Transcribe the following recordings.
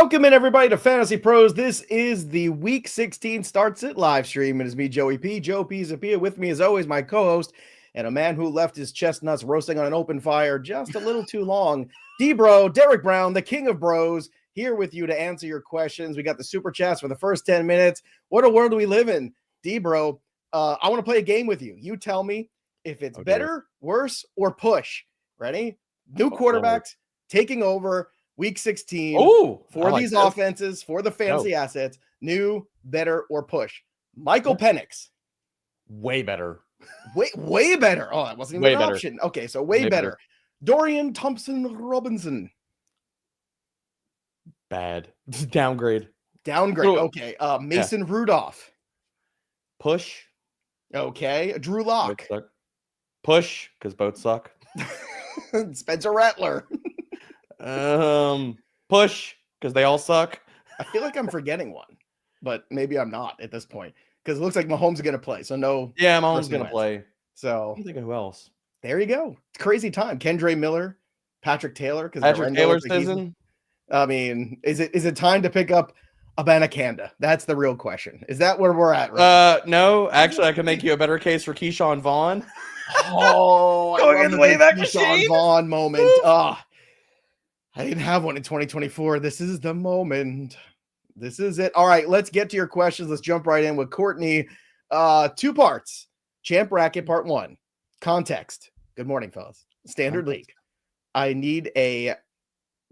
Welcome in, everybody, to Fantasy Pros. This is the Week 16 Starts It live stream. It is me, Joey P. Joe P. Zapia. With me, as always, my co-host and a man who left his chestnuts roasting on an open fire just a little too long, D-Bro, Derek Brown, the king of bros, here with you to answer your questions. We got the super chats for the first 10 minutes. What a world do we live in? D-Bro, I want to play a game with you. You tell me if it's better, worse, or push. Ready? New quarterbacks taking over Week 16 for these offenses, for the fantasy assets. New, better, or push. Michael Penix. Way better. Way better. Oh, that wasn't even an option. Okay, so way better. Dorian Thompson-Robinson. Bad. Downgrade. Okay. Mason Rudolph. Push. Okay. Drew Lock. Push, because both suck. Spencer Rattler. Push, because they all suck. I feel like I'm forgetting one, but maybe I'm not at this point, because it looks like Mahomes is going to play. So no. Yeah, Mahomes is going to play. So I'm thinking who else? There you go. It's crazy time. Kendre Miller, Patrick Taylor. Patrick Taylor's season. I mean, is it time to pick up Abanikanda? That's the real question. Is that where we're at? Right no, actually, I can make you a better case for Keyshawn Vaughn. Oh, I love the Keyshawn Vaughn moment. I didn't have one in 2024. This is the moment. This is it. All right, let's get to your questions. Let's jump right in with Courtney. 2 parts. Champ Bracket Part 1. Context. Good morning, fellas. Standard League. I need a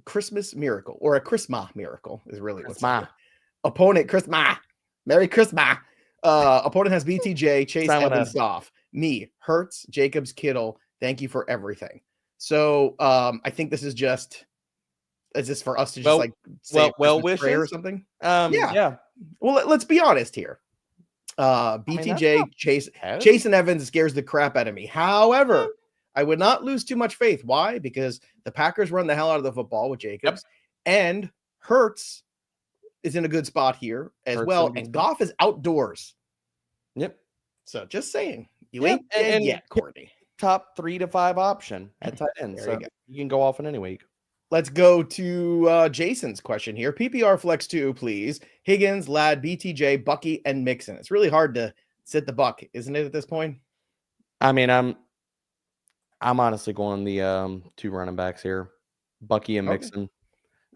Christmas miracle, or a Christmas miracle is really what's my opponent. Christmas. Merry Christmas. Opponent has BTJ, Chase, Evans, Goff. Me, Hurts, Jacobs, Kittle. Thank you for everything. So I think this is just... Is this for us to just say wishes or something? Yeah. Well, let's be honest here. BTJ, Chase and Evans scares the crap out of me. However, I would not lose too much faith. Why? Because the Packers run the hell out of the football with Jacobs, and Hurts is in a good spot here as well. And Goff is outdoors. Yep. So just saying, you ain't dead yet, Courtney. Top 3 to 5 option at tight end. So you can go off in any week. Let's go to Jason's question here. PPR Flex 2, please. Higgins, Ladd, BTJ, Bucky, and Mixon. It's really hard to sit the buck, isn't it, at this point? I mean, I'm honestly going the 2 running backs here, Bucky and Mixon.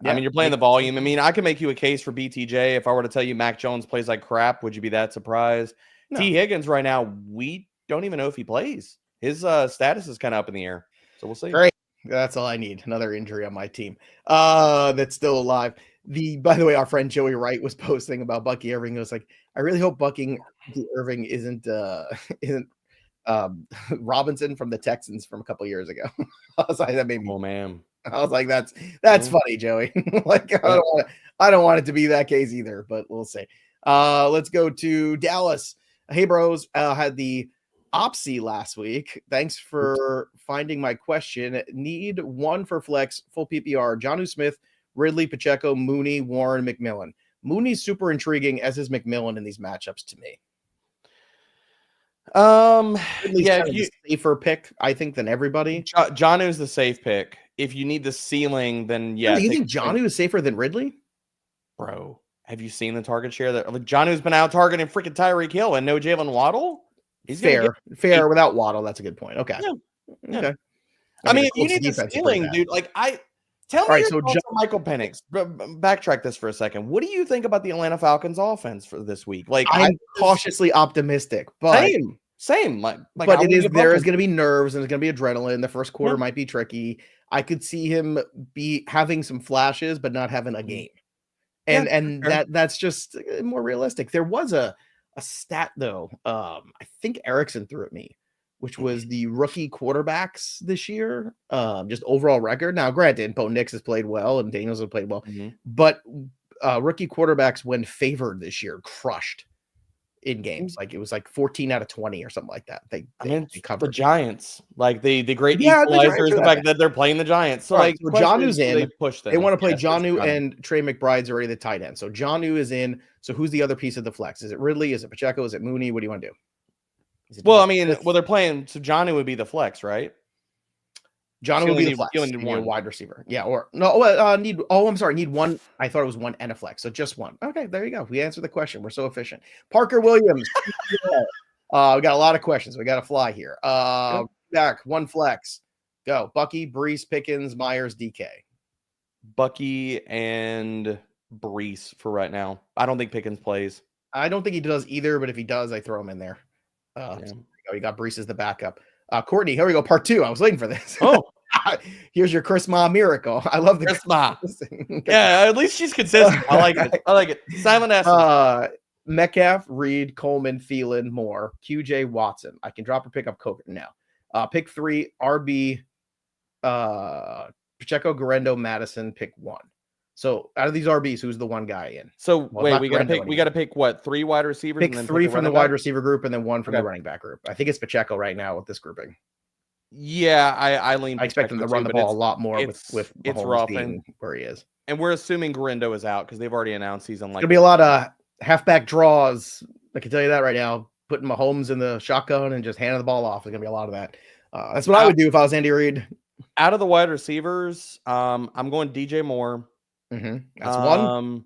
Yeah, I mean, you're playing the volume. I mean, I can make you a case for BTJ. If I were to tell you Mac Jones plays like crap, would you be that surprised? No. T. Higgins right now, we don't even know if he plays. His status is kind of up in the air. So we'll see. Great. That's all I need. Another injury on my team that's still alive. By the way, our friend Joey Wright was posting about Bucky Irving. It was like, I really hope Bucky Irving isn't Robinson from the Texans from a couple years ago. I was like, that made me. Oh man. I was like, that's funny, Joey. Like, I don't want it to be that case either, but we'll see. Let's go to Dallas. Hey, bros, had the Opsy last week. Thanks for finding my question. Need 1 for flex, full PPR. Jonnu Smith, Ridley, Pacheco, Mooney, Warren, McMillan. Mooney's super intriguing, as is McMillan in these matchups to me. Safer pick, I think, than everybody. Jonnu's the safe pick. If you need the ceiling, then yeah. You think Jonnu is safer than Ridley? Bro, have you seen the target share? That Jonnu's been out targeting freaking Tyreek Hill and no Jalen Waddle? He's fair without Waddle. That's a good point. Okay. Yeah. Okay. I mean, if you need the ceiling, dude, tell me your thoughts on Michael Penix. Backtrack this for a second. What do you think about the Atlanta Falcons offense for this week? I'm cautiously optimistic, but same. But there is going to be nerves and there's going to be adrenaline. The first quarter might be tricky. I could see him be having some flashes, but not having a game. And that's just more realistic. There was a stat though. I think Erickson threw at me, which was the rookie quarterbacks this year, just overall record. Now, granted, Bo Nix has played well and Daniels has played well, but rookie quarterbacks, when favored this year, crushed in games. Like it was like 14 out of 20 or something like that. They covered the Giants. Like the great equalizer is the fact that they're playing the Giants. So so Jonnu's in. They want to play Jonnu and Trey McBride's already the tight end. So Jonnu is in. So who's the other piece of the flex? Is it Ridley? Is it Pacheco? Is it Mooney? What do you want to do? Well, I mean, they're playing. So Jonnu would be the flex, right? Johnny will be the flex. You Need one. a wide receiver. Yeah, or no, need one. I thought it was one and a flex, so just one. Okay, there you go. We answered the question. We're so efficient. Parker Williams. We got a lot of questions. We got to fly here. Back, one flex. Go. Bucky, Brees, Pickens, Myers, DK. Bucky and Brees for right now. I don't think Pickens plays. I don't think he does either, but if he does, I throw him in there. So you got Brees as the backup. Courtney, here we go. Part 2. I was waiting for this. Oh, here's your Chris Ma miracle. I love the Chris Ma. Yeah, at least she's consistent. I like it. I like it. Silent S. Metcalf, Reed, Coleman, Thielen, Moore, QJ, Watson. I can drop or pick up Coker now. Pick 3, RB, Pacheco, Garendo, Mattison. Pick 1. So out of these RBs, who's the one guy in? So wait, we gotta pick what? 3 wide receivers. Pick and then 3 from the wide receiver group, and then 1 from the running back group. I think it's Pacheco right now with this grouping. Yeah, I lean. I expect him to run the ball a lot more with it's rough being where he is. And we're assuming Garendo is out because they've already announced he's unlikely. There'll be a lot of halfback draws. I can tell you that right now. Putting Mahomes in the shotgun and just handing the ball off. There's gonna be a lot of that. That's what I would do if I was Andy Reid. Out of the wide receivers, I'm going DJ Moore. That's one.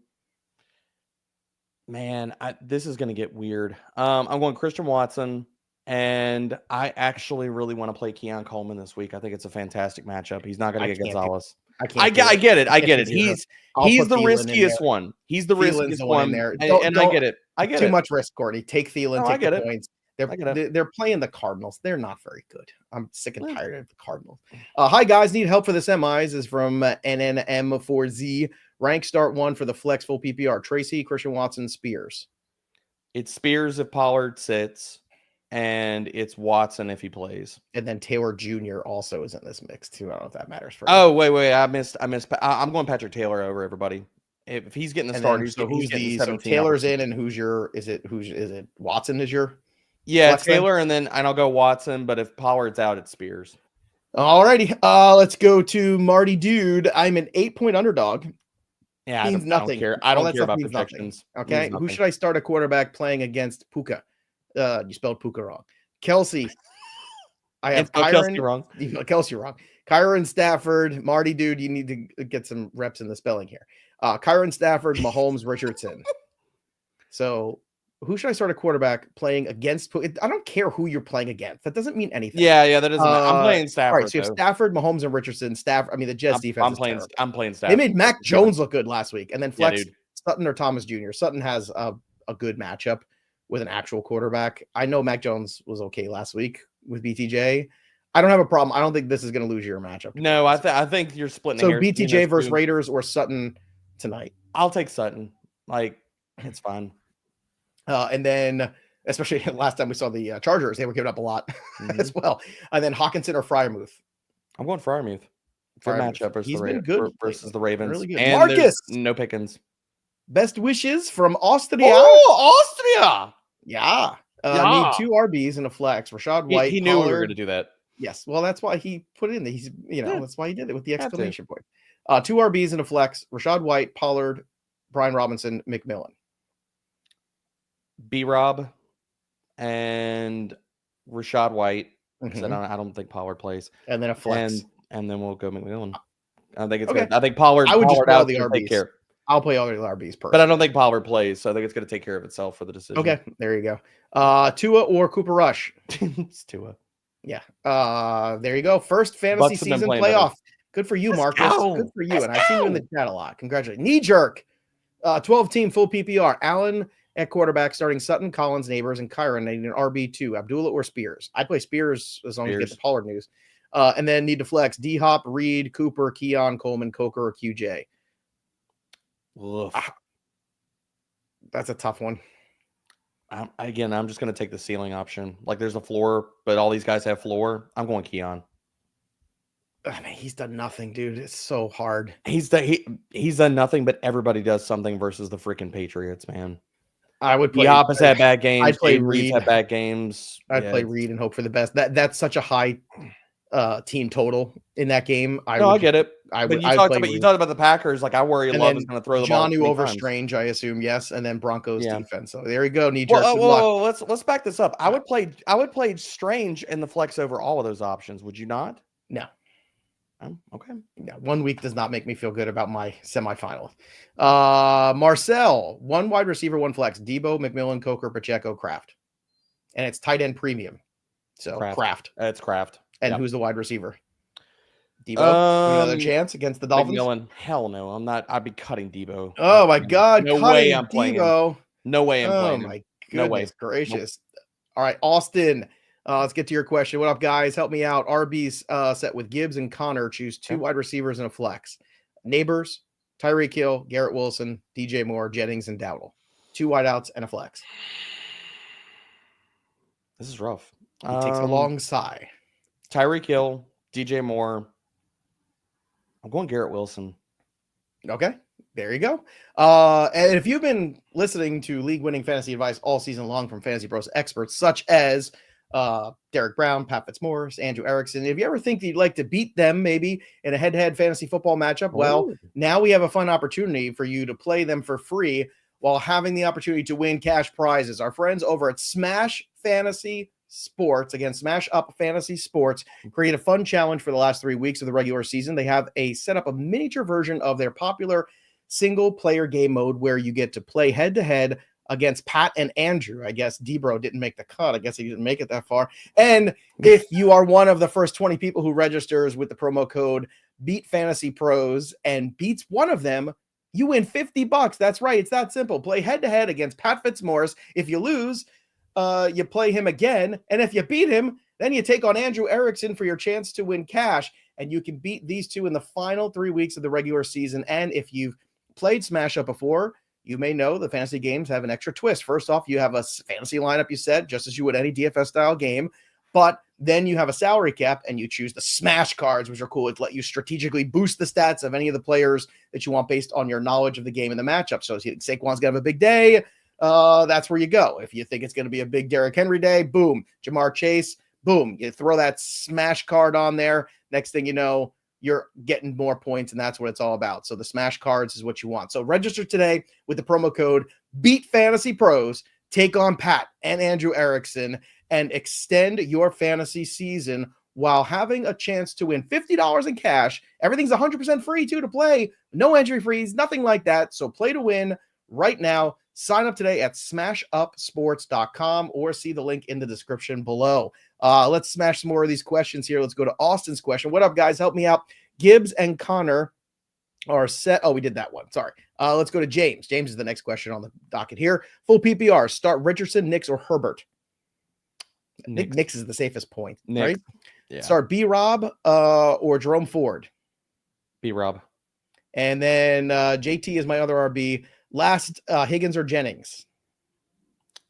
Man, this is gonna get weird. I'm going Christian Watson, and I actually really want to play Keon Coleman this week. I think it's a fantastic matchup. He's not gonna get Gonzalez. I get it. He's the riskiest one. He's the riskiest one there. And I get it. I get too much risk, Courtney. Take Thielen. Take the points. They're playing the Cardinals. They're not very good. I'm sick and tired of the Cardinals. Hi, guys. Need help for the semis is from NNM4Z. Rank start 1 for the flex full PPR. Tracy, Christian Watson, Spears. It's Spears if Pollard sits, and it's Watson if he plays. And then Taylor Jr. also is in this mix, too. I don't know if that matters for you. Wait. I missed. I'm going Patrick Taylor over everybody. If he's getting the start, so Taylor's in, and who's it Watson is your? Yeah, Taylor, and I'll go Watson, but if Pollard's out, it's Spears. Alrighty. Let's go to Marty Dude. I'm an 8-point underdog. Yeah, means nothing. I don't care about projections. Okay. Who should I start a quarterback playing against Puka? You spelled Puka wrong. Kelsey. I have Kelsey wrong. You spelled Kelsey wrong. Kyron Stafford. Marty Dude, you need to get some reps in the spelling here. Kyron Stafford, Mahomes, Richardson. So who should I start a quarterback playing against? I don't care who you're playing against. That doesn't mean anything. Yeah, that doesn't. I'm playing Stafford. All right, so you have Stafford, Mahomes, and Richardson. The Jets defense. I'm playing Stafford. They made Mac Jones look good last week, and then flex Sutton or Thomas Jr. Sutton has a good matchup with an actual quarterback. I know Mac Jones was okay last week with BTJ. I don't have a problem. I don't think this is going to lose your matchup. No, I think you're splitting. So BTJ versus Raiders or Sutton tonight. I'll take Sutton. It's fine. And then, especially last time we saw the Chargers, they were giving up a lot as well. And then Hawkinson or Freiermuth. I'm going Freiermuth. Good matchup versus the Ravens. Really good. And Marcus, no Pickens. Best wishes from Austria. Oh, Austria. Yeah. Need 2 RBs and a flex. Rashad White. He knew we were going to do that. Yes. Well, that's why he put it in. That's why he did it with the exclamation point. 2 RBs and a flex. Rashad White, Pollard, Brian Robinson, McMillan. B-Rob and Rashad White. I don't think Pollard plays. And then a flex. And then we'll go McMillan. I think it's good. I think Pollard. I would Pollard just play the RBs. I'll play all the RBs but I don't think Pollard plays, so I think it's going to take care of itself for the decision. Okay, there you go. Tua or Cooper Rush? It's Tua. Yeah. There you go. First fantasy season playoff. Better. Good for you, Marcus. Good for you. And I've seen you in the chat a lot. Congratulations. Knee jerk. 12-team full PPR. Allen at quarterback, starting Sutton, Collins, Neighbors, and Kyron. I need an RB2. Abdullah or Spears. I play Spears as long as you get the Pollard news. And then need to flex D-Hop, Reed, Cooper, Keon, Coleman, Coker, or QJ. That's a tough one. I'm just going to take the ceiling option. There's a floor, but all these guys have floor. I'm going Keon. I mean, he's done nothing, dude. It's so hard. He's done nothing, but everybody does something versus the freaking Patriots, man. I would play. The opposite had bad games. I'd play Reed. Had bad games. I'd play Reed and hope for the best. That's such a high team total in that game. I get it. You talked about the Packers. I worry Love is going to throw the ball. Jonnu over Strange, I assume. Yes, and then Broncos defense. So there you go. Knee jerk. Let's back this up. I would play Strange in the flex over all of those options. Would you not? No. Okay. Yeah, 1 week does not make me feel good about my semifinal. Marcel, 1 wide receiver, 1 flex. Debo, McMillan, Coker, Pacheco, Kraft. And it's tight end premium. So Kraft. It's Kraft. And who's the wide receiver? Debo. Another chance against the Dolphins? McMillan. Hell no. I'm not. I'd be cutting Debo. Oh my God. No way I'm playing him. No way I'm playing him. Oh my goodness gracious. Nope. All right, Austin. Let's get to your question. What up, guys? Help me out. RB's set with Gibbs and Connor. Choose 2 wide receivers and a flex. Neighbors, Tyreek Hill, Garrett Wilson, DJ Moore, Jennings, and Dowdle. 2 wideouts and a flex. This is rough. He takes a long sigh. Tyreek Hill, DJ Moore. I'm going Garrett Wilson. Okay, there you go. And if you've been listening to league-winning fantasy advice all season long from Fantasy Pros experts such as Derek Brown, Pat Fitzmaurice, Andrew Erickson. If you ever think that you'd like to beat them maybe in a head-to-head fantasy football matchup, well, now we have a fun opportunity for you to play them for free while having the opportunity to win cash prizes. Our friends over at Smash Fantasy Sports, again, Smash Up Fantasy Sports, create a fun challenge for the last 3 weeks of the regular season. They have set up a miniature version of their popular single-player game mode where you get to play head-to-head against Pat and Andrew. I guess Debro didn't make the cut. I guess he didn't make it that far. And if you are one of the first 20 people who registers with the promo code Beat Fantasy Pros and beats one of them, you win $50. That's right. It's that simple. Play head-to-head against Pat Fitzmaurice. If you lose, you play him again. And if you beat him, then you take on Andrew Erickson for your chance to win cash. And you can beat these two in the final 3 weeks of the regular season. And if you've played Smash Up before, you may know the fantasy games have an extra twist. First off, you have a fantasy lineup you set, just as you would any DFS style game. But then you have a salary cap and you choose the smash cards, which are cool. It let you strategically boost the stats of any of the players that you want based on your knowledge of the game and the matchup. So if you think Saquon's going to have a big day, that's where you go. If you think it's going to be a big Derrick Henry day, boom. Jamar Chase, boom. You throw that smash card on there. Next thing you know, you're getting more points, and that's what it's all about. So the smash cards is what you want. So register today with the promo code Beat Fantasy Pros. Take on Pat and Andrew Erickson and extend your fantasy season while having a chance to win $50 in cash. Everything's 100% free, too, to play. No entry fees, nothing like that. So play to win right now. Sign up today at smashupsports.com or see the link in the description below. Let's smash some more of these questions here. Let's go to Austin's question. What up, guys? Help me out. Gibbs and Connor are set. Oh, we did that one. Sorry. Let's go to James. James is the next question on the docket here. Full PPR. Start Richardson, Nix, or Herbert. Nix is the safest point, right? Yeah. Start B-Rob or Jerome Ford. B-Rob. And then JT is my other RB. Last, Higgins or Jennings?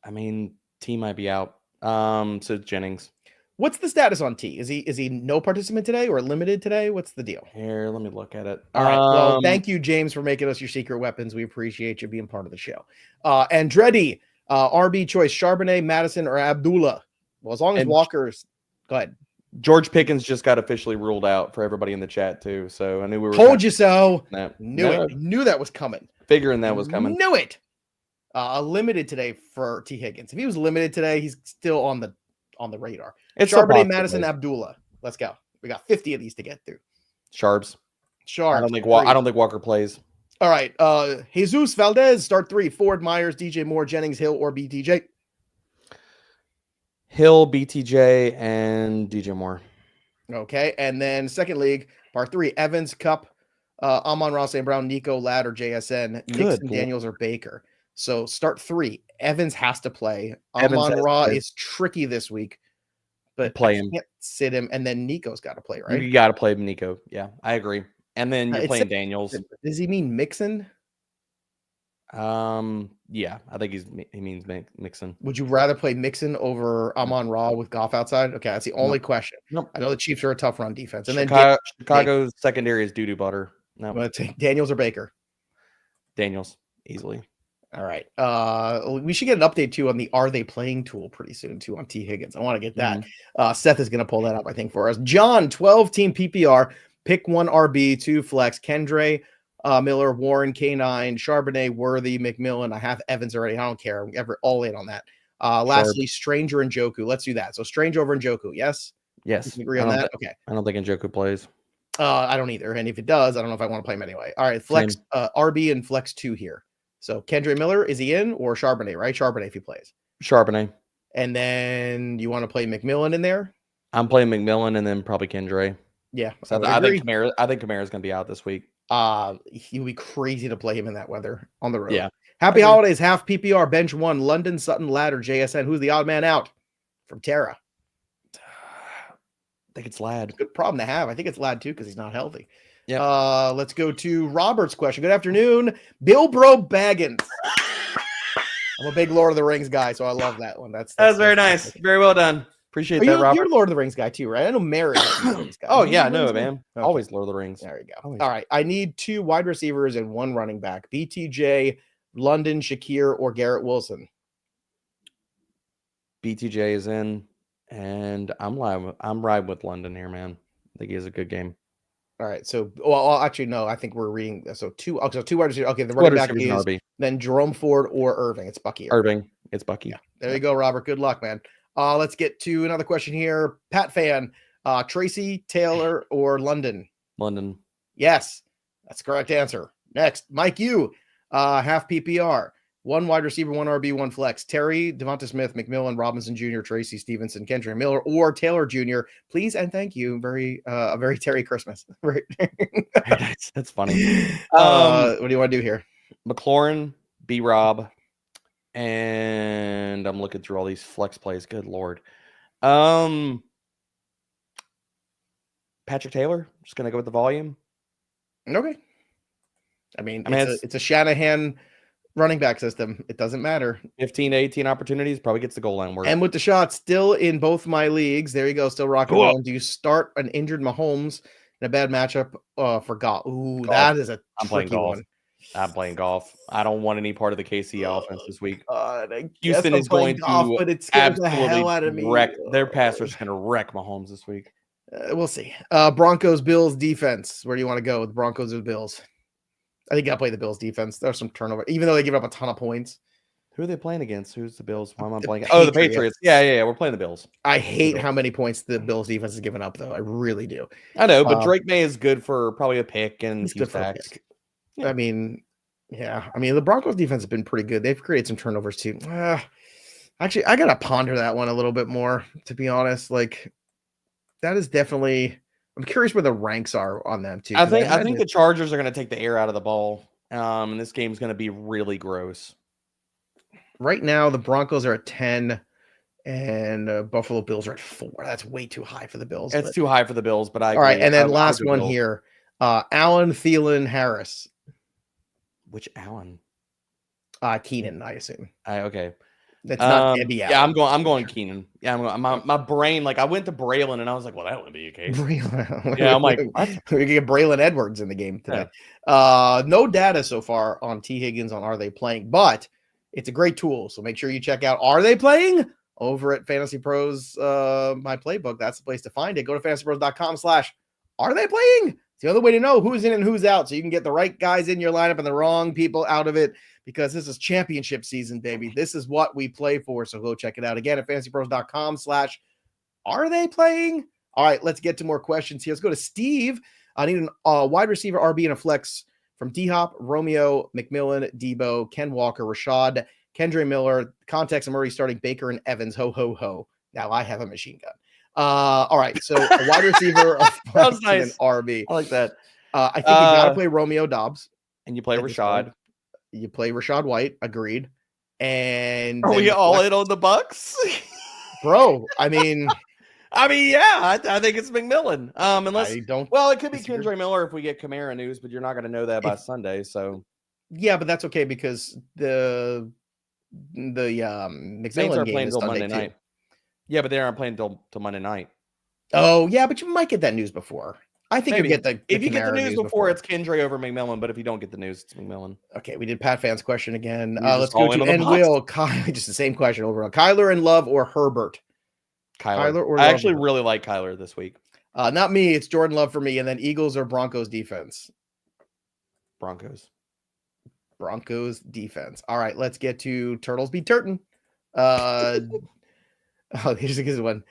I mean, T might be out. So Jennings. What's the status on T? Is he no participant today or limited today? What's the deal? Here, let me look at it. All right. Well, thank you, James, for making us your secret weapons. We appreciate you being part of the show. Andretti, RB choice, Charbonnet, Mattison, or Abdullah. Well, as long as Walker's, go ahead. George Pickens just got officially ruled out for everybody in the chat too. So I knew we were told you so. It. Knew that was coming. Figuring that was coming. Knew it. Limited today for T. Higgins. If he was limited today, he's still on the radar. It's Charbonnet, Mattison, Abdullah. Let's go. We got 50 of these to get through. Sharps. I don't think Walker plays. All right. Jesus Valdez, start 3. Ford, Myers, DJ Moore, Jennings, Hill, or BTJ. Hill, BTJ, and DJ Moore. Okay. And then second league, part 3, Evans, Cup, Amon-Ra, St. Brown, Nico, Ladd, or JSN, Mixon, Daniels, or Baker. So start 3. Evans has to play. Amon-Ra is tricky this week, but play him. Can't sit him. And then Nico's got to play, right? You got to play Nico. Yeah, I agree. And then you're playing Daniels. Does he mean Mixon? Yeah, I think he means Mixon. Would you rather play Mixon over Amon-Ra with Goff outside? Okay, that's the only question. Nope. I know the Chiefs are a tough run defense. And Chicago's secondary is doo-doo butter. No. I'm going to take Daniels or Baker. Daniels, easily. All right. We should get an update too on the Are They Playing tool pretty soon too on T. Higgins. I want to get that. Mm-hmm. Seth is going to pull that up, I think, for us. John, 12-team PPR. Pick 1 RB, 2 flex. Kendre, Miller, Warren, K9, Charbonnet, Worthy, McMillan. I have Evans already. I don't care. I'm all in on that. Lastly, Stranger and Njoku. Let's do that. So Strange over Njoku. Yes? Yes. Agree on that? Okay. I don't think Njoku plays. I don't either. And if it does, I don't know if I want to play him anyway. All right, flex RB and flex 2 here. So Kendre Miller, is he in or Charbonnet, right? Charbonnet if he plays. Charbonnet. And then you want to play McMillan in there? I'm playing McMillan and then probably Kendre. Yeah. So I think Kamara's going to be out this week. He would be crazy to play him in that weather on the road. Yeah. Happy holidays, half PPR, bench 1, London, Sutton, Ladder, JSN. Who's the odd man out? From Terra. I think it's Ladd. Good problem to have. I think it's Ladd too because he's not healthy. Yeah. Let's go to Robert's question. Good afternoon, Bill Bro Baggins. I'm a big Lord of the Rings guy, so I love that one. That's very nice. Very well done. Appreciate that, Robert. You're a Lord of the Rings guy too, right? I know Mary. Oh yeah, no, man. Okay. Always Lord of the Rings. There you go. Always. All right, I need 2 wide receivers and 1 running back. BTJ, London, Shakir, or Garrett Wilson. BTJ is in, and I'm riding with London here, man. I think he has a good game. All right, so actually no, I think we're reading 2 wide receivers. Okay, the running back is RB. Then Jerome Ford or Irving. It's Bucky. Irving. It's Bucky. Yeah. There you go, Robert. Good luck, man. Let's get to another question here. Pat fan, Tracy, Taylor, or London? London. Yes, that's the correct answer. Next, Mike U, half PPR. 1 wide receiver, 1 RB, 1 flex. Terry, Devonta Smith, McMillan, Robinson Jr., Tracy Stevenson, Kendre Miller, or Taylor Jr. Please and thank you. A very Terry Christmas. That's funny. What do you want to do here? McLaurin, B-Rob, and I'm looking through all these flex plays. Good Lord. Patrick Taylor, just going to go with the volume. Okay. I mean it's a Shanahan running back system. It doesn't matter. 15 to 18 opportunities, probably gets the goal line work. And with the shot still in both my leagues, there you go, still rocking on. Do you start an injured Mahomes in a bad matchup for golf? Ooh, golf. That is a tricky one. I'm playing golf. I don't want any part of the KC offense this week. Houston is going to but it's absolutely wreck. Their passers going to wreck Mahomes this week. We'll see. Broncos, Bills defense. Where do you want to go with Broncos or Bills? I think I'll play the Bills defense. There's some turnover, even though they give up a ton of points. Who are they playing against? Who's the Bills? Why am I playing? Oh, the Patriots. Yeah. We're playing the Bills. I hate how many points the Bills defense has given up, though. I really do. I know, but Drake May is good for probably a pick and a few sacks. Yeah. I mean, the Broncos defense has been pretty good. They've created some turnovers too. Actually, I gotta ponder that one a little bit more, to be honest. Like, that is definitely. I'm curious where the ranks are on them too. I think the Chargers are going to take the air out of the ball. And this game's going to be really gross. Right now, the Broncos are at 10, and Buffalo Bills are at 4. That's way too high for the Bills. It's too high for the Bills, but I agree. All right, and then last one here, Allen, Thielen, Harris. Which Allen? Keenan, I assume. Okay. That's not Andy Allen. Yeah, I'm going Keenan. Yeah, my brain, like I went to Braylon and I was like, well, that wouldn't be a case. Yeah, I'm like, what? We can get Braylon Edwards in the game today. Yeah. No data so far on T. Higgins on are they playing, but it's a great tool. So make sure you check out Are They Playing over at Fantasy Pros, my playbook. That's the place to find it. Go to fantasypros.com/Are They Playing? It's the other way to know who's in and who's out. So you can get the right guys in your lineup and the wrong people out of it. Because this is championship season, baby. This is what we play for. So go check it out again at fantasypros.com/Are They Playing? All right, let's get to more questions here. Let's go to Steve. I need a wide receiver RB and a flex from D-Hop, Romeo, McMillan, Debo, Ken Walker, Rashad, Kendre Miller. Context, I'm already starting Baker and Evans. Ho, ho, ho. Now I have a machine gun. All right, so a wide receiver, a flex, nice. And an RB. I like that. I think you got to play Romeo Dobbs. And you play Rashad. You play Rashad White, agreed. And are we all in on the Bucks? Bro, I mean, yeah, I think it's McMillan. Unless I don't. Well, it could be Kendre Miller if we get Kamara news, but you're not going to know that by Sunday. So yeah, but that's okay because the McMillan game is Monday night. Too. Yeah, but they aren't playing till Monday night. Oh yeah, but you might get that news before. I think you get the if you get the news before, it's Kendre over McMillan. But if you don't get the news, it's McMillan. Okay, we did Pat Fan's question again. Let's go to and Will. Just the same question over. Kyler and Love or Herbert? Kyler or Love. I actually really like Kyler this week. Not me. It's Jordan Love for me. And then Eagles or Broncos defense? Broncos defense. All right, let's get to Turtles beat Turton. Here's a good one.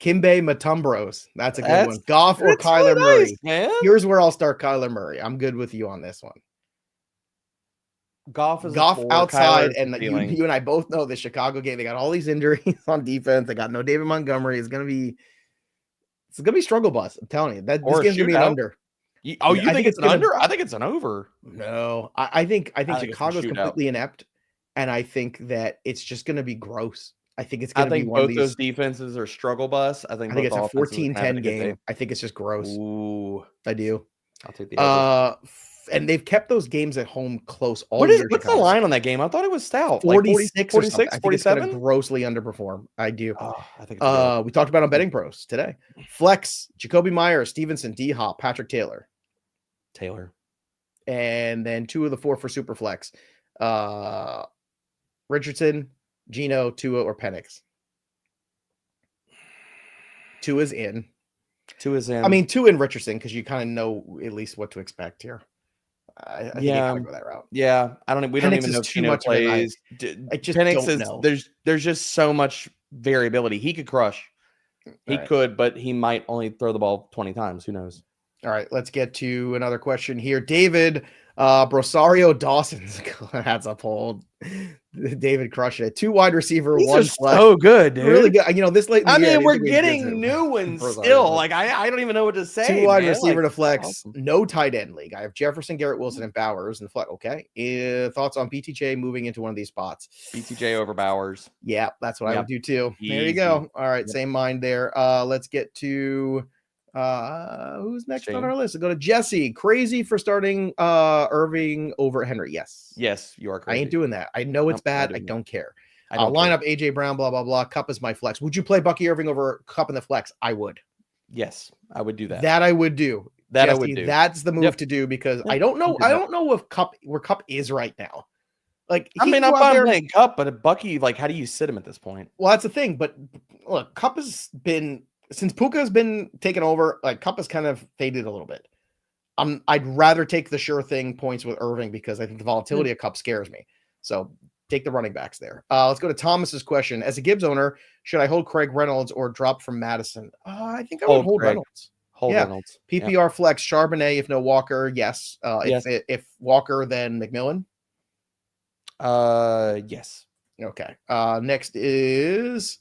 Kimbe Matumbros. That's a good one. Goff or Kyler Murray? Man. Here's where I'll start Kyler Murray. I'm good with you on this one. Goff outside, and you and I both know the Chicago game. They got all these injuries on defense. They got no David Montgomery. It's gonna be struggle bus. I'm telling you that this game's gonna be an under. You think it's an under? I think it's an over. No, I think Chicago's completely inept, and I think that it's just gonna be gross. I think it's gonna be one of these. Those defenses are struggle bus. I think it's a 14-10 game. I think it's just gross. Ooh, I do. I'll take the over. And they've kept those games at home close all year. What's the line on that game? I thought it was stout. 46, 46, 47? Grossly underperform. I do. I think we talked about on Betting Pros today. Flex, Jacoby Myers, Stevenson, D-Hop, Patrick Taylor. And then 2 of the 4 for Super Flex. Richardson, Gino, Tua, or Penix. Tua's in. I mean, 2 in Richardson, because you kind of know at least what to expect here. I think you gotta go that route. Yeah, we don't even know if Gino plays. Penix is there's just so much variability. He could crush. He could, but he might only throw the ball 20 times. Who knows? All right, let's get to another question here. David Brosario Dawson's that's a poll. David crushing it. 2 wide receiver, These 1 are flex. So good, dude. Really good. This late in the year, we're getting new ones still. Like I don't even know what to say. 2 wide receiver to flex. Awesome. No tight end league. I have Jefferson, Garrett Wilson, and Bowers in the flex. Okay. Thoughts on BTJ moving into one of these spots? BTJ over Bowers. Yeah, that's what I would do too. Easy. There you go. All right, same mind there. Let's get to who's next on our list? We'll go to Jesse. Crazy for starting Irving over Henry. Yes, you are crazy. I ain't doing that. I know it's bad. I don't care. I'll line up AJ Brown, blah blah blah. Cup is my flex. Would you play Bucky Irving over Cup in the flex? I would. Yes, I would do that. I would do. Jesse, I would do. That's the move to do because I don't know. I don't know if where Cup is right now. Like, I'm playing Cup, but Bucky, like, how do you sit him at this point? Well, that's the thing. But look, Cup has been. Since Puka has been taken over, like Cup has kind of faded a little bit. I'd rather take the sure thing points with Irving because I think the volatility of Cup scares me. So take the running backs there. Let's go to Thomas's question. As a Gibbs owner, should I hold Craig Reynolds or drop from Mattison? I think I would hold Reynolds. Reynolds. PPR Flex, Charbonnet, if no Walker, yes. If Walker, then McMillan? Yes. Okay. Next is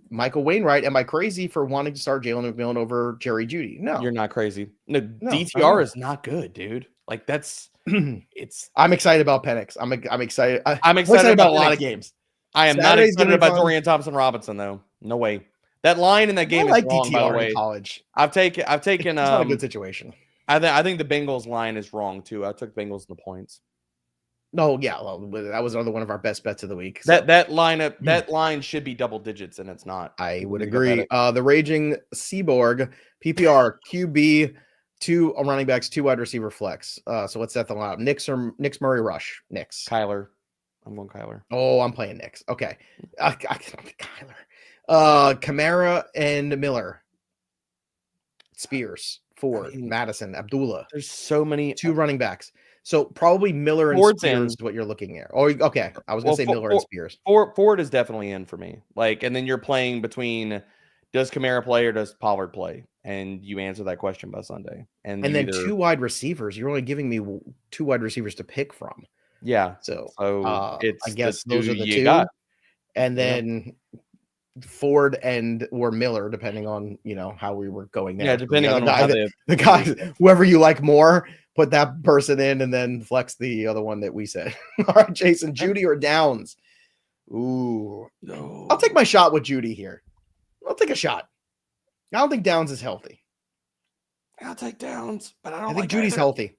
Michael Wainwright. Am I crazy for wanting to start Jalen McMillan over Jerry Jeudy? No, you're not crazy. No, DTR is not good, dude. Like that's it's. I'm excited about Penix. I'm excited. I'm excited about a lot of games. I am not excited about Dorian Thompson-Robinson though. No way. That line in that game is wrong. DTR by the way, in college. I've taken. It's not a good situation. I think the Bengals line is wrong too. I took Bengals in the points. No, yeah, well, that was another one of our best bets of the week. So. That line should be double digits, and it's not. I would agree. The Raging Seaborg, PPR, QB, 2 running backs, 2 wide receiver flex. So let's set the line up. Knicks Murray Rush. Knicks. Kyler. I'm going Kyler. Oh, I'm playing Knicks. Okay. Kyler. Kamara and Miller. Spears. Ford. Mattison. Abdullah. There's so many. 2 running backs. So probably Miller and Spears is what you're looking at. Oh, okay. I was going to say Miller and Spears. Ford is definitely in for me. Like, and then you're playing between does Kamara play or does Pollard play? And you answer that question by Sunday. And then 2 wide receivers. You're only giving me 2 wide receivers to pick from. Yeah. So it's I guess those are the 2. Got. And then Ford or Miller, depending on how we were going there. Yeah, depending on the guys, whoever you like more. Put that person in and then flex the other one that we said. All right, Jason, Judy or Downs? Ooh. No. I'll take my shot with Judy here. I'll take a shot. I don't think Downs is healthy. I'll take Downs, but I think Judy's healthy.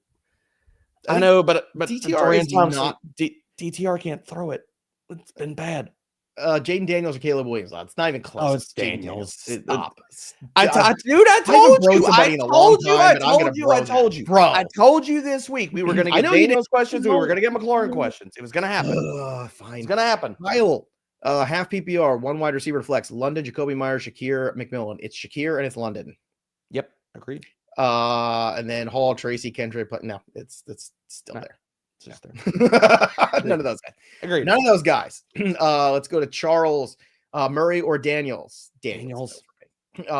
I know, but DTR is not. DTR can't throw it. It's been bad. Jaden Daniels or Caleb Williams. It's not even close. Oh, it's Daniels. Stop. I told you. Bro. I told you this week we were going to get Daniels questions. We were going to get McLaurin questions. It was going to happen. Fine. It's going to happen. Kyle, half PPR, 1 wide receiver flex. London, Jacoby Myers, Shakir, McMillan. It's Shakir and it's London. Yep. Agreed. And then Hall, Tracy, Kendrick. No, it's still there. Just None of those guys. Agreed. None of those guys. Let's go to Charles. Murray or Daniels? Daniels.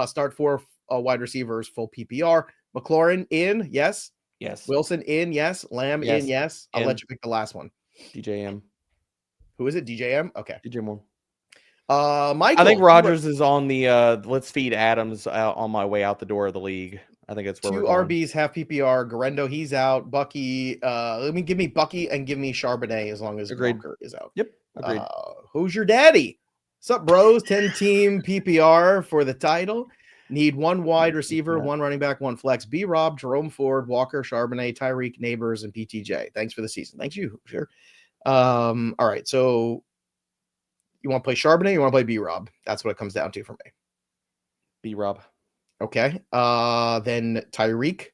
Start 4 wide receivers, full PPR. McLaurin in, yes. Yes. Wilson in, yes. Lamb Yes. in, yes. I'll let you pick the last one. DJM. Who is it? DJM? Okay. DJ Moore. Michael. I think Rodgers is on the let's feed Adams on my way out the door of the league. I think it's where 2 we're going. RBs, half PPR. Garendo, he's out. Bucky, give me Bucky and give me Charbonnet as long as Walker is out. Yep. Agreed. Who's your daddy? What's up, bros? 10-team PPR for the title. Need 1 wide receiver, 1 running back, 1 flex. B-Rob, Jerome Ford, Walker, Charbonnet, Tyreek, Neighbors, and PTJ. Thanks for the season. Thanks you. Sure. All right. So you want to play Charbonnet? You want to play B-Rob? That's what it comes down to for me. B-Rob. Okay. Then Tyreek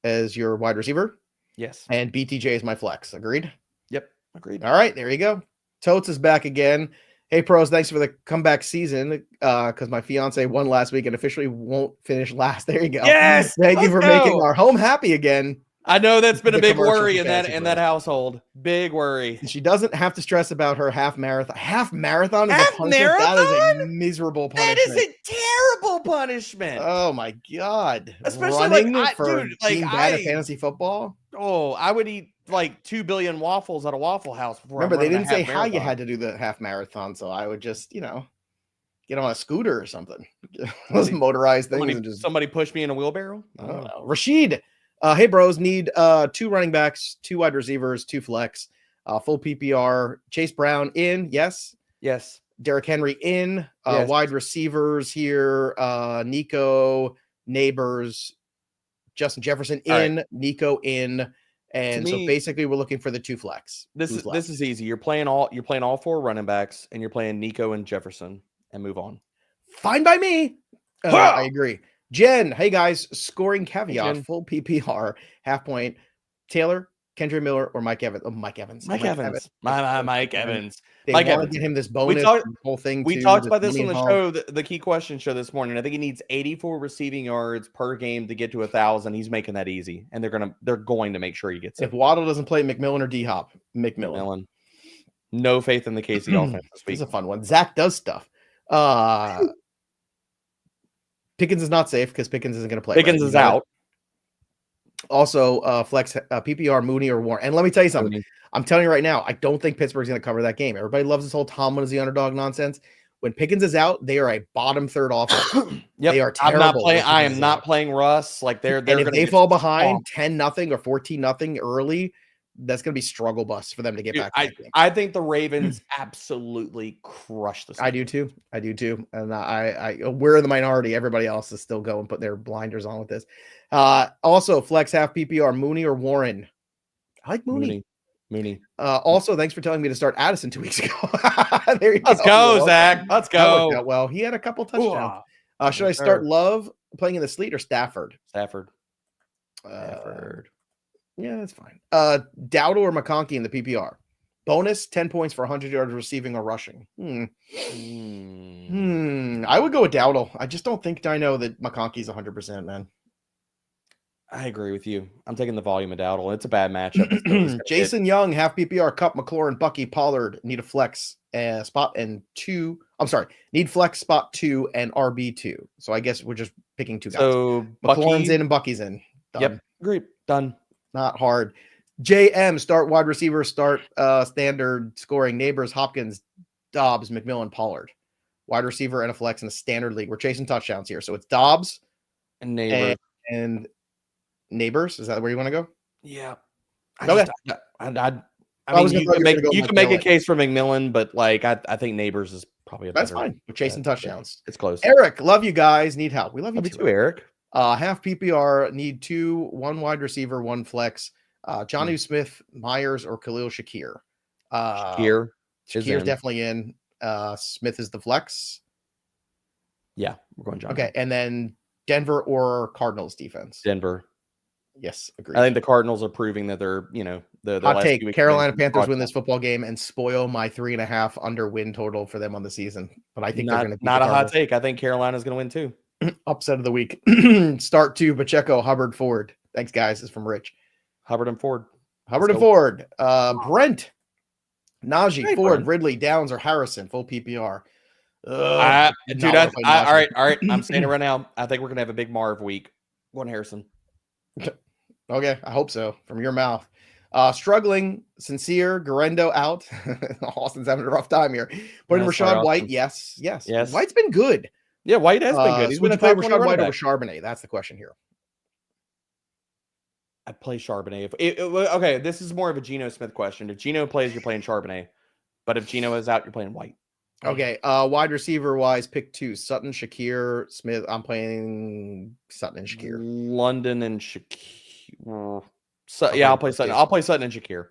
as your wide receiver. Yes. And BTJ is my flex. Agreed? Yep. Agreed. All right. There you go. Totes is back again. Hey, pros, thanks for the comeback season because my fiance won last week and officially won't finish last. There you go. Yes. Thank you for making our home happy again. I know that's been a big worry in that household. Big worry. She doesn't have to stress about her half marathon. Half marathon is a punishment. That is a miserable punishment. That is a terrible punishment. Oh my god! Especially running for being bad at fantasy football. Oh, I would eat like 2 billion waffles at a Waffle House before. Remember, they didn't say how you had to do the half marathon, so I would just, get on a scooter or something. Those motorized things. Somebody push me in a wheelbarrow. I don't know. Rashid, hey bros, need 2 running backs, 2 wide receivers, 2 flex, full PPR. Chase Brown in, yes. Yes. Derrick Henry in. Yes. Wide receivers here. Nico, Neighbors, Justin Jefferson in. Right. Nico in. And so basically, we're looking for the 2 flex. This is easy. You're playing all 4 running backs, and you're playing Nico and Jefferson, and move on. Fine by me. I agree. Jen, hey guys, scoring caveat, full PPR, half point. Taylor, Kendra Miller, or Mike Evans? Oh, Mike Evans. Mike Evans. Mike Evans. They want to get him this bonus whole thing. We talked about this on the show, the key question show this morning. I think he needs 84 receiving yards per game to get to 1,000. He's making that easy, and they're going to make sure he gets it. If Waddle doesn't play McMillan or D-Hop, McMillan. No faith in the KC offense this week. It's a fun one. Zach does stuff. Pickens is not safe because Pickens isn't going to play. Pickens is out. Also, flex PPR Mooney or Warren. And let me tell you something. Mooney. I'm telling you right now, I don't think Pittsburgh's going to cover that game. Everybody loves this whole Tomlin is the underdog nonsense. When Pickens is out, they are a bottom third offense. Yep. They are terrible. I am not playing Russ. Like they're and if they fall behind 10-0 or 14-0 early, that's going to be struggle bus for them to get back. I think the Ravens absolutely crush this. I do too. And we're in the minority. Everybody else is still going, put their blinders on with this. Also, flex half PPR Mooney or Warren. I like Mooney. Also, thanks for telling me to start Addison 2 weeks ago. There you Let's go, Zach. Let's go. Well, he had a couple touchdowns. Should I start Love playing in the sleet or Stafford? Stafford. Yeah, that's fine. Dowdle or McConkey in the PPR. Bonus 10 points for 100 yards receiving or rushing. I would go with Dowdle. I just don't think I know that McConkey's 100%, man. I agree with you. I'm taking the volume of Dowdle. It's a bad matchup. Jason Young, half PPR, Cup, McLaurin, Bucky, Pollard, need a flex spot and 2. I'm sorry, need flex spot 2 and RB2. So I guess we're just picking 2 guys. So McLaurin's in and Bucky's in. Done. Yep, agreed. Done. Not hard. JM, start wide receiver, start standard scoring. Neighbors, Hopkins, Dobbs, McMillan, Pollard. Wide receiver and a flex in a standard league. We're chasing touchdowns here. So it's Dobbs and Neighbors. And Neighbors. Is that where you want to go? Yeah. Okay. You can make a case for McMillan, but I think Neighbors is probably that's fine. We're chasing touchdowns. It's close. Eric, love you guys. Need help. We love you too, Eric. Half PPR, need 2, 1 wide receiver, 1 flex. Jonnu Smith, Myers, or Khalil Shakir. Shakir's definitely in. Smith is the flex. Yeah, we're going Jonnu. Okay, and then Denver or Cardinals defense. Denver. Yes, agreed. I think the Cardinals are proving that they're, the hot take. Carolina Panthers win this football game and spoil my 3.5 under win total for them on the season. But I think they're going to not a hot take. I think Carolina's going to win too. Upset of the week. Start 2, Pacheco, Hubbard, Ford. Thanks, guys. This is from Rich. Hubbard and Ford. Brent, Najee, Ford, Brent. Ridley, Downs, or Harrison. Full PPR. Dude, all right. I'm saying it right now. I think we're gonna have a big Marv week. Going Harrison. Okay, I hope so. From your mouth. Struggling, Sincere, Garendo out. Austin's having a rough time here. But in Rashad White, yes. White's been good. Yeah, White has been good. He's been a play top Rashad White over Charbonnet. That's the question here. I'd play Charbonnet. Okay, this is more of a Geno Smith question. If Geno plays, you're playing Charbonnet. But if Geno is out, you're playing White. Okay, wide receiver wise, pick 2. Sutton, Shakir, Smith. I'm playing Sutton and Shakir. London and Shakir. I'll play Sutton. I'll play Sutton and Shakir.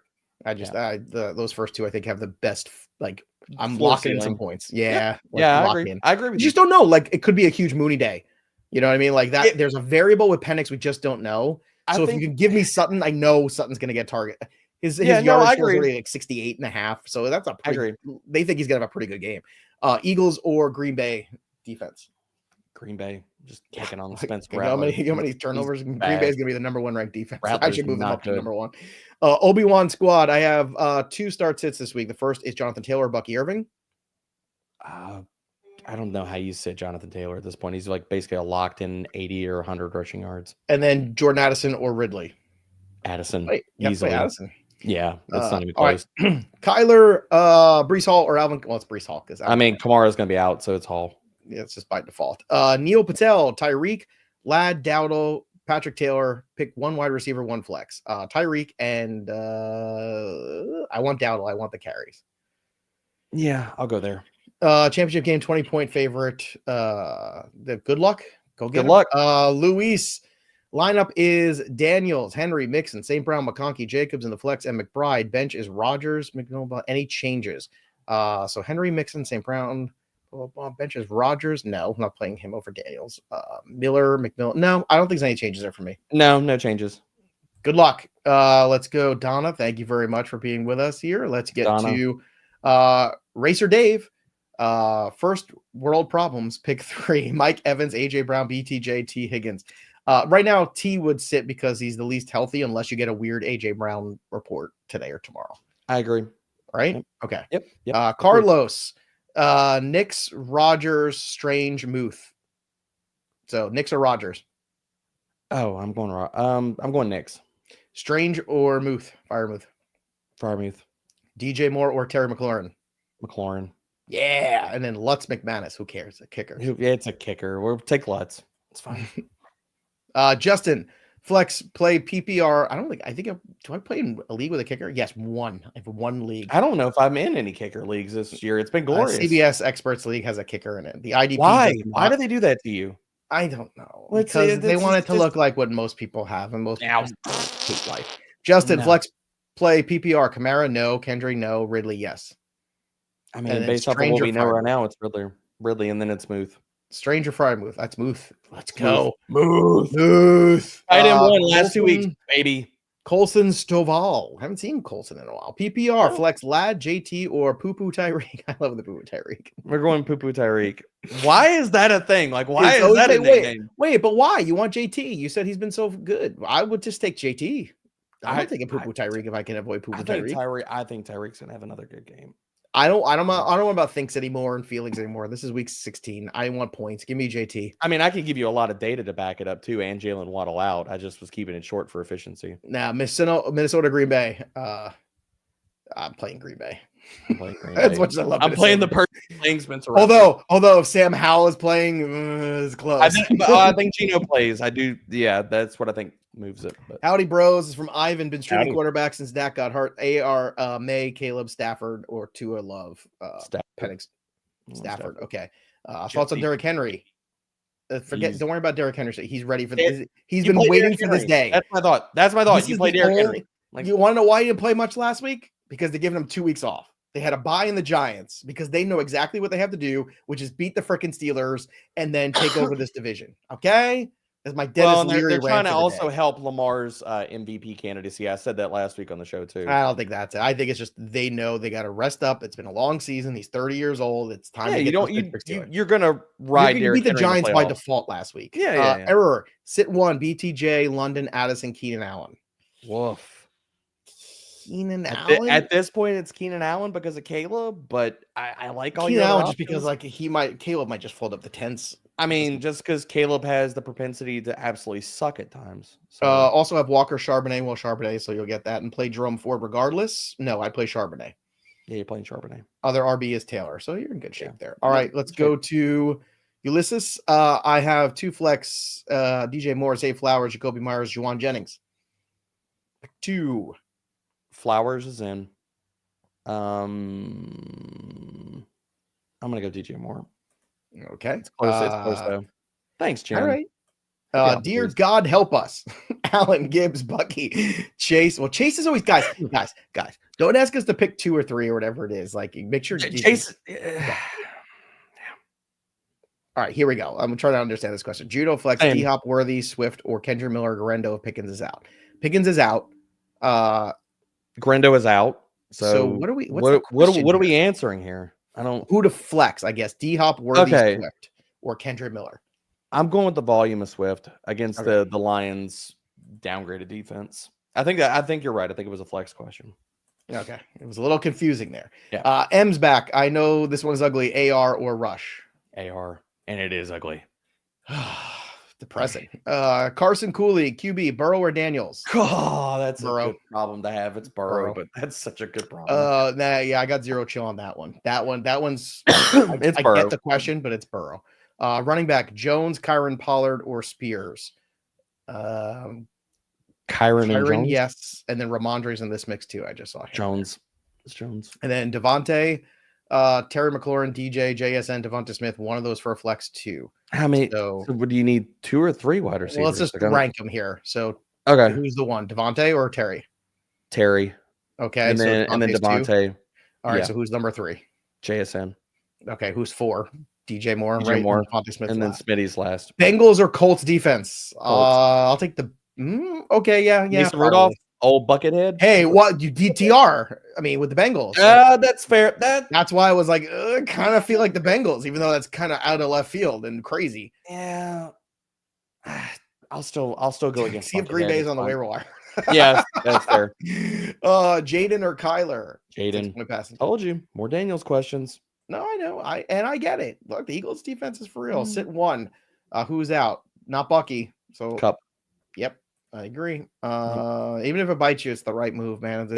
Those first 2 I think have the best. Like I'm locking in some points. Yeah, I agree. I agree with you. Just don't know. Like it could be a huge Mooney day. You know what I mean? Like that. There's a variable with Penix we just don't know. So if you can give me Sutton, I know Sutton's going to get target. His yardage was already like 68.5. So that's a pretty. They think he's going to have a pretty good game. Eagles or Green Bay defense. Green Bay just taking on the Spencer. You know how many turnovers? Green Bay is going to be the number 1 ranked defense. I should move them up to number 1. Obi-Wan squad. I have 2 start sits this week. The first is Jonathan Taylor, Bucky Irving. I don't know how you sit Jonathan Taylor at this point. He's like basically a locked in 80 or 100 rushing yards. And then Jordan Addison or Ridley. Addison. Easily. Addison. Yeah, that's not even close. Right. Kyler, Breece Hall or Alvin. Well, it's Breece Hall because Kamara's going to be out, so it's Hall. Yeah, it's just by default. Neil Patel, Tyreek, Ladd, Dowdle, Patrick Taylor. Pick 1 wide receiver, 1 flex. Tyreek and I want Dowdle. I want the carries. Yeah, I'll go there. Championship game, 20-point favorite. Good luck. Go get good luck. Luis. Lineup is Daniels, Henry, Mixon, St. Brown, McConkey, Jacobs in the flex, and McBride. Bench is Rogers, McMillan. Any changes? So Henry, Mixon, St. Brown. Bench is Rogers. No, I'm not playing him over Daniels. Miller, McMillan. No, I don't think there's any changes there for me. No changes. Good luck. Let's go, Donna. Thank you very much for being with us here. Let's get to Racer Dave. First world problems. Pick 3. Mike Evans, AJ Brown, BTJ, T Higgins. Right now, T would sit because he's the least healthy unless you get a weird AJ Brown report today or tomorrow. I agree. Right? Yep. Okay. Yep. Carlos, Knicks, Rogers, Strange, Muth. So Knicks or Rogers? Oh, I'm going Knicks. Strange or Muth? Freiermuth. DJ Moore or Terry McLaurin? Yeah. And then Lutz McManus. Who cares? A kicker. It's a kicker. We'll take Lutz. It's fine. Justin, flex play PPR. Do I play in a league with a kicker? Yes, 1. I have 1 league. I don't know if I'm in any kicker leagues this year. It's been glorious. CBS Experts League has a kicker in it. The IDP. Why do they do that to you? I don't know. Because they want it to look like what most people have, and most people hate life. Justin, flex play PPR. Kamara, no. Kendrick, no. Ridley, yes. I mean, based off of what we know right now, it's Ridley, and then it's Muth. Stranger Freiermuth. That's Muth. Let's go. Muth. I didn't win last 2 weeks, baby. Colson Stovall. Haven't seen Colson in a while. PPR, flex Ladd, JT, or Poo Poo Tyreek. I love the Poo Poo Tyreek. We're going Poo Poo Tyreek. Why is that a thing? Like, why is that a nickname? Wait, but why? You want JT? You said he's been so good. I would just take JT. I'm not taking Poo Poo Tyreek if I can avoid Poo Poo Tyreek. I think Tyreek's going to have another good game. I don't know about thinks anymore and feelings anymore. This is week 16. I want points. Give me JT. I mean, I could give you a lot of data to back it up too, and Jalen Waddle out. I just was keeping it short for efficiency. Now, Minnesota, Green Bay. I'm playing Green Bay. As much as I love I'm playing the person playing Spencer. Although if Sam Howell is playing, it's close. I think Geno plays. I do. Yeah, that's what I think moves it. But. Howdy Bros is from Ivan. Been streaming quarterback since Dak got hurt. AR, May, Caleb, Stafford, or Tua Love. Penix. Stafford. Okay. Thoughts on Derrick Henry? Don't worry about Derrick Henry. He's ready for this. He's been waiting for this day. That's my thought. You play Derrick Henry. You want to know why he didn't play much last week? Because they're giving him 2 weeks off. They had a bye in the Giants because they know exactly what they have to do, which is beat the freaking Steelers and then take over this division. Okay? That's my Dennis Leary. They're trying to also help Lamar's MVP candidacy. I said that last week on the show too. I don't think that's it. I think it's just they know they got to rest up. It's been a long season. He's 30 years old. It's time to get you're gonna ride Derrick beat the Giants by default last week. Yeah. Error. Sit 1, BTJ, London, Addison, Keenan Allen. Woof. Keenan Allen. At this point, it's Keenan Allen because of Caleb, but I like all Keenan your Allen other just because options. Caleb might just fold up the tents. I mean, just because Caleb has the propensity to absolutely suck at times. So Also have Walker Charbonnet, so you'll get that and play Jerome Ford regardless. No, I play Charbonnet. yeah, you're playing Charbonnet. Other RB is Taylor, so you're in good shape there. All Yeah, right, let's go to Ulysses. I have 2 flex, DJ Moore, Zay Flowers, Jacoby Myers, Jauan Jennings. 2. Flowers is in. I'm gonna go DJ Moore. Okay. It's close. It's close though. Thanks, Jen. All right. Dear God, help us. Allen, Gibbs, Bucky, Chase. Well, Chase is always guys. Don't ask us to pick 2 or 3 or whatever it is. Like, make sure Chase. All right, here we go. I'm trying to understand this question. Judo flex, Same. D-Hop, Worthy, Swift, or Kendra Miller, Garendo if Pickens is out. Pickens is out. Grendo is out. So what are we? What are we answering here? I don't. Who to flex? I guess D-Hop, Worthy, Swift, or Kendra Miller. I'm going with the volume of Swift against the Lions' downgraded defense. I think you're right. I think it was a flex question. Okay, it was a little confusing there. Yeah. M's back. I know this one is ugly. AR or Rush. AR, and it is ugly. Depressing. Carson Cooley, QB, Burrow or Daniels? Oh, that's Burrow. a good problem to have. It's Burrow, but that's such a good problem. I got 0 chill on that one. That one's it's I Burrow. get the question, but it's Burrow. Running back, Jones, Kyron Pollard, or Spears? Kyron and Jones? Yes. And then Ramondre's in this mix too. I just saw him. Jones. It's Jones. And then Devontae, Terry McLaurin, DJ, JSN, Devonta Smith, one of those for a flex 2. How many? So what do you need? 2 or 3 wide receivers? Well, let's just rank them here. So, okay, who's the one? Devontae or Terry? Terry. Okay, and then Devontae. 2. All right, so who's number 3? JSN. Okay, who's 4? DJ Moore, DJ right? Moore, and Devonta Smith, and then Smitty's last. Bengals or Colts defense? Colts. I'll take the. Okay, yeah. Mason Rudolph, old buckethead. Hey, what you DTR? I mean, with the Bengals. That's fair. That's why I was like, kind of feel like the Bengals, even though that's kind of out of left field and crazy. Yeah, I'll still go against. See if Green Bay's on the waiver wire. Yeah, that's fair. Jaden or Kyler? Jaden. Told you more Daniels questions. No, I know. I get it. Look, the Eagles defense is for real. Sit 1. Who's out? Not Bucky. So Cup. Yep, I agree. Even if it bites you, it's the right move, man. Big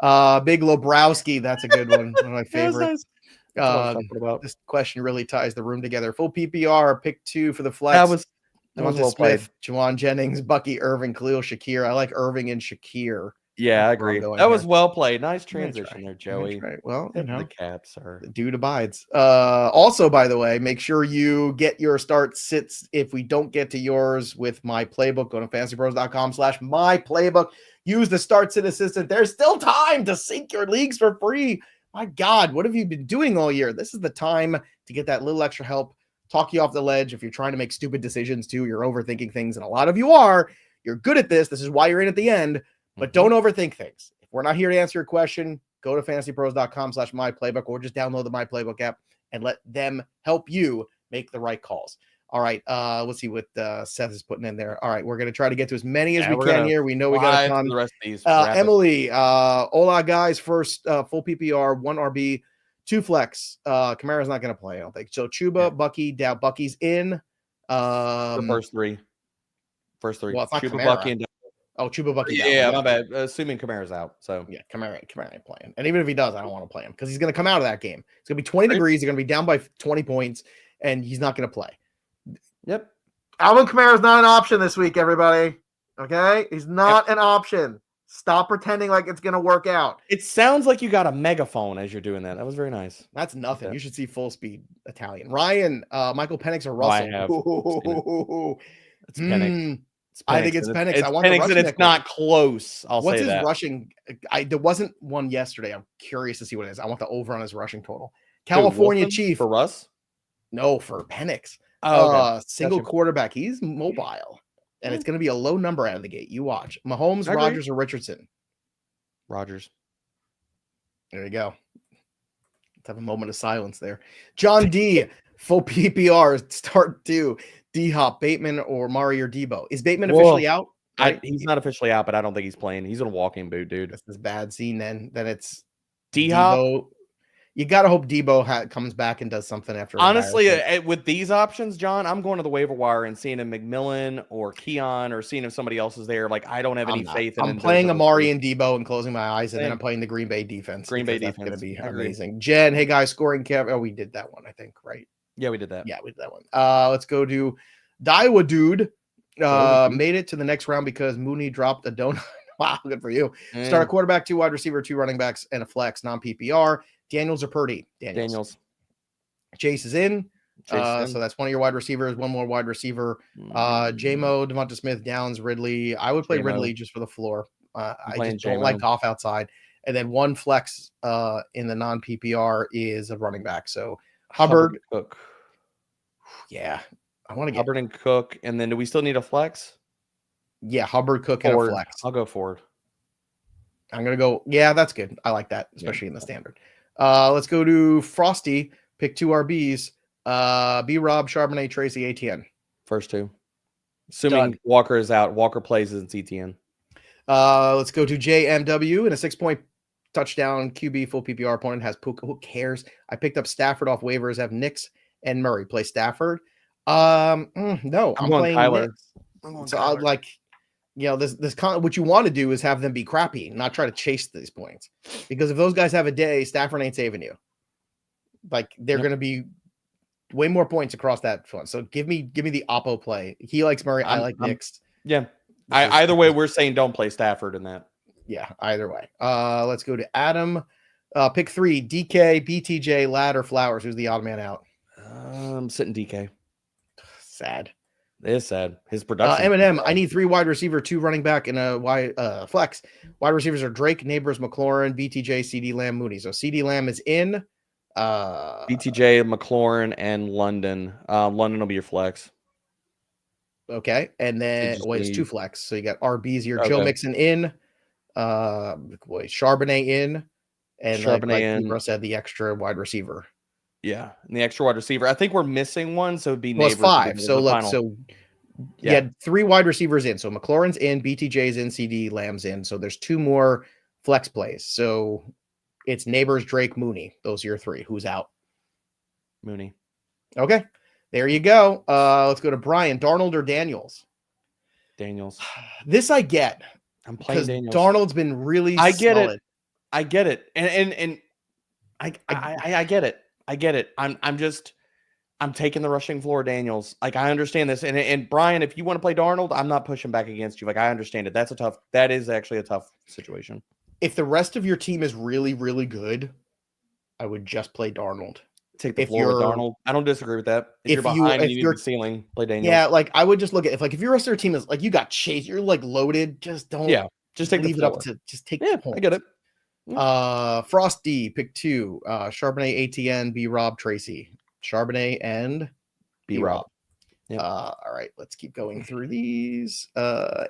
Lobrowski. That's a good one. One of my favorites. This question really ties the room together. Full PPR, pick 2 for the flex. That was well Smith, Jauan Jennings, Bucky, Irving, Khalil, Shakir. I like Irving and Shakir. Yeah, I agree. That was well played. Nice transition there, Joey. Right. Well, the caps are. The dude abides. Also, by the way, make sure you get your start sits if we don't get to yours with my playbook. Go to fantasypros.com/myplaybook. Use the start sit assistant. There's still time to sync your leagues for free. My God, what have you been doing all year? This is the time to get that little extra help. Talk you off the ledge. If you're trying to make stupid decisions too, you're overthinking things, and a lot of you are. You're good at this. This is why you're in at the end. But don't overthink things. If we're not here to answer your question, go to fantasypros.com/myplaybook or just download the My Playbook app and let them help you make the right calls. All right. Let's see what Seth is putting in there. All right. We're going to try to get to as many as we can here. We know we got a ton. The rest of these. Emily, hola, guys. First, full PPR, 1 RB, 2 flex. Kamara's not going to play, I don't think. So Chuba, Bucky, Dow. Bucky's in. The first 3. Well, it's not Chuba, Kamara. Bucky, and Chuba, Bucky. Yeah, my bad. Assuming Kamara's out. So yeah, Kamara ain't playing. And even if he does, I don't want to play him because he's going to come out of that game. It's going to be 20 degrees. They're going to be down by 20 points, and he's not going to play. Yep. Alvin Kamara's not an option this week, everybody. Okay? He's not an option. Stop pretending like it's going to work out. It sounds like you got a megaphone as you're doing that. That was very nice. That's nothing. Yeah. You should see full speed Italian. Ryan, Michael Penix or Russell? I have. It's Penix. I think it's Penix. It's Penix, and it's not close. What's say his that. Rushing? There wasn't one yesterday. I'm curious to see what it is. I want the over on his rushing total. California Chief. For Russ? No, for Penix. Okay. Single quarterback. He's mobile. And it's going to be a low number out of the gate. You watch. Mahomes, Rodgers, or Richardson? Rodgers. There you go. Let's have a moment of silence there. John D. Full PPR. Start 2. D-Hop, Bateman, or Mari or Debo. Is Bateman officially out? right? He's not officially out, but I don't think he's playing. He's in a walking boot, dude. This is bad scene. Then it's D-Hop. Debo. You got to hope Debo comes back and does something after. Honestly, with these options, John, I'm going to the waiver wire and seeing a McMillan or Keon or seeing if somebody else is there. Like, I don't have any faith in. I'm playing Amari and Debo and closing my eyes, and then I'm playing the Green Bay defense. That's going to be amazing. Jen, hey guys, scoring cap. Oh, we did that one, I think, right? Yeah, we did that. Yeah, we did that one. Let's go to Daiwa Dude. Made it to the next round because Mooney dropped a donut. Wow, good for you. Start a quarterback, 2 wide receiver, 2 running backs, and a flex, non-PPR. Daniels or Purdy? Daniels. Chase is in. So that's one of your wide receivers, one more wide receiver. J-Mo, Devonta Smith, Downs, Ridley. I would play Ridley just for the floor. I just don't like Goff outside. And then one flex in the non-PPR is a running back. So Hubbard. Cook. Yeah. I want to get Hubbard and Cook. And then do we still need a flex? Yeah, Hubbard, Cook, and a flex. I'll go forward. I'm going to go. Yeah, that's good. I like that, especially in the standard. Let's go to Frosty. Pick 2 RBs. B-Rob, Charbonnet, Tracy, ATN. First 2. Assuming Walker is out. Walker plays in CTN. Let's go to JMW in a 6-point touchdown QB full PPR opponent has Puka. Who cares? I picked up Stafford off waivers. Have Knicks and Murray play Stafford. No, I'm playing Tyler. So I like, what you want to do is have them be crappy, not try to chase these points. Because if those guys have a day, Stafford ain't saving you. Like they're going to be way more points across that front. So give me the oppo play. He likes Murray. I like Knicks. Yeah. Either way, we're saying don't play Stafford in that. Yeah, either way. Let's go to Adam. Pick 3, DK, BTJ, Ladd, or Flowers. Who's the odd man out? I'm sitting DK. Sad. It is sad. His production. Eminem, I need 3 wide receiver, 2 running back, and a flex. Wide receivers are Drake, Neighbors, McLaurin, BTJ, CD Lamb, Mooney. So CD Lamb is in. BTJ, McLaurin, and London. London will be your flex. Okay. And then it's 2 flex. So you got RBs here. Okay. Joe Mixon in. Charbonnet in. And Charbonnet like said, the extra wide receiver. Yeah, and the extra wide receiver. I think we're missing one, so it'd be Neighbors. 5. So look, you had 3 wide receivers in. So McLaurin's in, BTJ's in, CD Lamb's in. So there's 2 more flex plays. So it's Neighbors, Drake, Mooney. Those are your 3. Who's out? Mooney. Okay, there you go. Let's go to Brian. Darnold or Daniels? Daniels. This I get. I'm playing Daniels. Darnold's been really solid. It. I get it. And I get it. I get it. I'm taking the rushing floor, Daniels. Like, I understand this. And Brian, if you want to play Darnold, I'm not pushing back against you. Like, I understand it. That is actually a tough situation. If the rest of your team is really, really good, I would just play Darnold. Take the floor with Darnold. I don't disagree with that. If you're behind and you need the ceiling, play Daniels. Yeah, like I would just look at if your rest of your team is like you got Chase, you're like loaded, just don't just take leave it up to just take the points. I get it. Frosty, pick 2. Charbonnet, ATN, B-Rob, Tracy. Charbonnet and B-Rob. Yep. All right, let's keep going through these.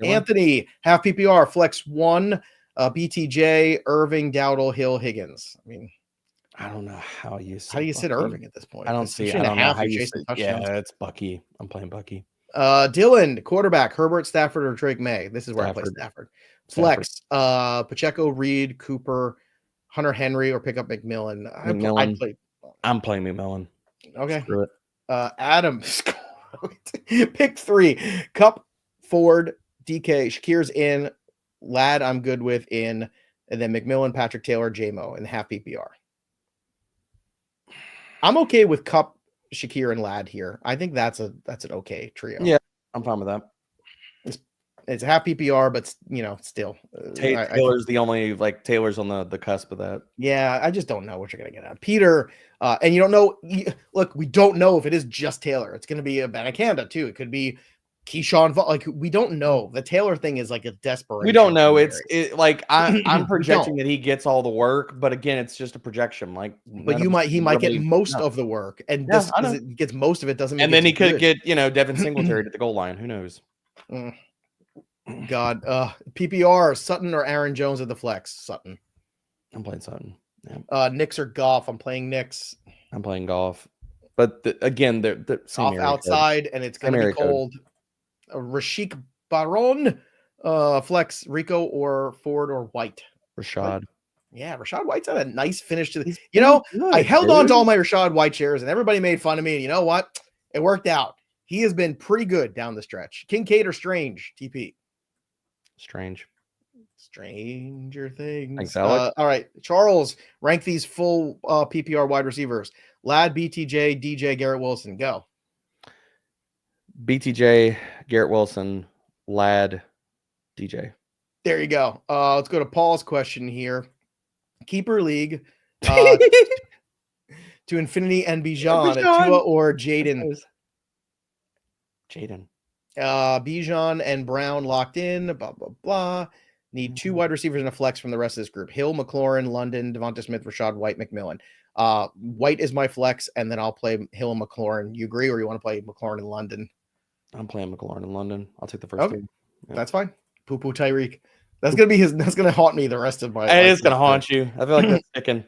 Anthony, half PPR, flex 1, BTJ, Irving, Dowdle, Hill, Higgins. I mean, I don't know how you sit Irving at this point. I don't see. I don't know how you sit. Yeah, it's Bucky. I'm playing Bucky. Dylan, quarterback, Herbert, Stafford, or Drake May. This is where I play Stafford. Flex, Pacheco, Reed, Cooper, Hunter Henry, or pick up McMillan. I'm playing McMillan. Okay. Screw it. Adam, pick 3. Cup, Ford, DK, Shakir's in. Ladd, I'm good with in. And then McMillan, Patrick Taylor, J-Mo, and half PPR. I'm okay with Cup, Shakir, and Ladd here. I think that's an okay trio. Yeah, I'm fine with that. It's a half PPR, but still. Taylor's the only Taylor's on the cusp of that. Yeah, I just don't know what you're gonna get out. Peter, and you don't know. Look, we don't know if it is just Taylor. It's gonna be a Banacanda too. It could be Keyshawn. We don't know. The Taylor thing is like a desperation. We don't know. I'm projecting that he gets all the work, but again, it's just a projection. But he might get most of the work, and just because it gets most of it doesn't mean. And then he could get Devin Singletary at the goal line. Who knows? God, PPR, Sutton or Aaron Jones at the flex? Sutton. I'm playing Sutton. Yeah. Knicks or Goff? I'm playing Knicks. I'm playing Goff. But again, they're off outside, and it's going to be cold. Rashik Baron, Flex, Rico or Ford or White? Rashad. Yeah, Rachaad White's had a nice finish to the. He's You know, good, I held on to dude. all my Rachaad White shares, and everybody made fun of me. And you know what? It worked out. He has been pretty good down the stretch. Kincaid or Strange? TP. Strange. Stranger things. Thanks, Alex. All right, Charles, rank these full PPR wide receivers: Ladd, BTJ, DJ, Garrett Wilson. Go. BTJ, Garrett Wilson, Ladd, DJ. There you go. Let's go to Paul's question here. Keeper league to Infinity and Bijan, Tua or Jaden? Jaden. Bijan and Brown locked in, blah, blah, blah. Need 2 wide receivers and a flex from the rest of this group. Hill, McLaurin, London, Devonta Smith, Rachaad White, McMillan. White is my flex, and then I'll play Hill and McLaurin. You agree, or you want to play McLaurin in London? I'm playing McLaurin in London. I'll take the first one. Yeah. That's fine. Poo-poo Tyreek. That's gonna haunt me the rest of my life. It is gonna haunt you. I feel like that's sticking.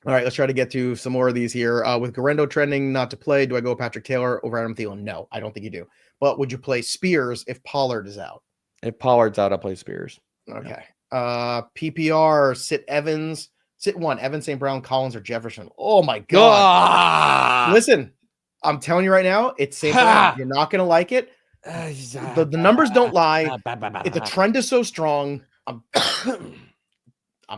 All right, let's try to get to some more of these here. With Garendo trending not to play, do I go Patrick Taylor over Adam Thielen? No, I don't think you do. But would you play Spears if Pollard is out? If Pollard's out, I'll play Spears. Okay. Yeah. PPR, sit Evans, sit 1, Evans, St. Brown, Collins, or Jefferson. Oh my God. Listen, I'm telling you right now, it's St. Brown. You're not gonna like it. The numbers don't lie. The trend is so strong. I'm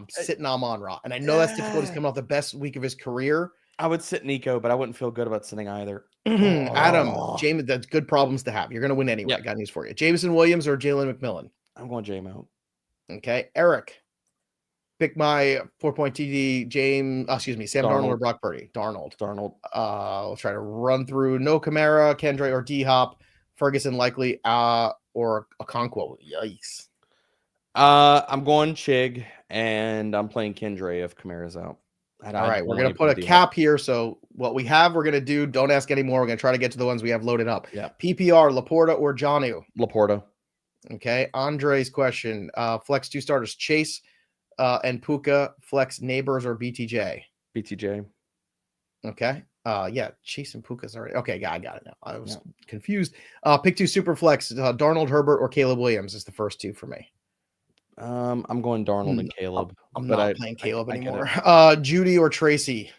sitting Amon-Ra, and I know that's difficult. He's coming off the best week of his career. I would sit Nico, but I wouldn't feel good about sitting either. Adam, James, that's good problems to have. You're going to win anyway. Yep. I got news for you. Jameson Williams or Jalen McMillan? I'm going J-Mo. Okay. Eric, pick my 4-point TD. Sam Darnold or Brock Purdy? Darnold. We'll try to run through no Kamara, Kendra, or D-Hop. Ferguson likely, or Okonkwo. Yikes. I'm going Chig, and I'm playing Kendra if Kamara's out. All right, we're going to put a cap here. So what we have, we're going to do. Don't ask anymore. We're going to try to get to the ones we have loaded up. Yeah. PPR, Laporta or Jonnu? Laporta. Okay. Andre's question. Flex 2 starters, Chase and Puka. Flex Neighbors or BTJ? BTJ. Okay. Yeah, Chase and Puka's already. Okay, I got it now. I was confused. Pick 2 super flex. Darnold, Herbert, or Caleb Williams is the first 2 for me. I'm going Darnold and Caleb. I'm not playing Caleb anymore. Judy or Tracy?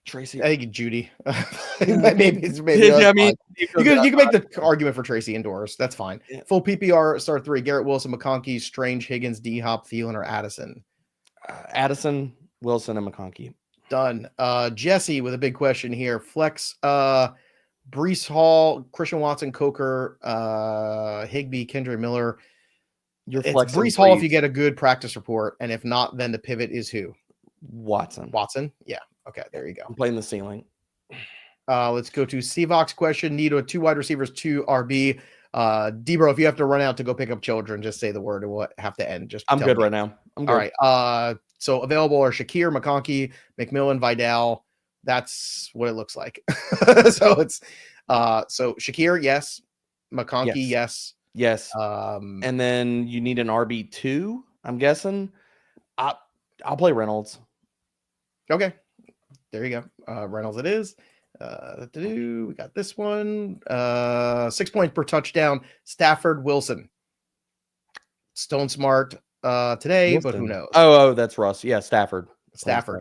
Tracy. I think Judy. maybe. Yeah, I mean, you can make the argument for Tracy indoors. That's fine. Yeah. Full PPR, start 3. Garrett Wilson, McConkey, Strange, Higgins, D-Hop, Thielen, or Addison? Addison, Wilson, and McConkey. Done. Jesse with a big question here. Flex Breece Hall, Christian Watson, Coker, Higbee, Kendra Miller. It's Breece Hall if you get a good practice report, and if not, then the pivot is who? Watson. Yeah. Okay, there you go. I'm playing the ceiling. Let's go to Seavox question. Need 2 wide receivers, 2 RB. Debro, if you have to run out to go pick up children, just say the word and we'll have to end. I'm good right now. I'm good. All right. So available are Shakir, McConkey, McMillan, Vidal. That's what it looks like. So it's so Shakir, yes. McConkey, yes. And then you need an RB2, I'm guessing. I'll play Reynolds. Okay. There you go. Reynolds it is. We got this one. 6 points per touchdown. Stafford, Wilson. Stone Smart today, Wilson. But who knows? Oh, that's Russ. Yeah, Stafford,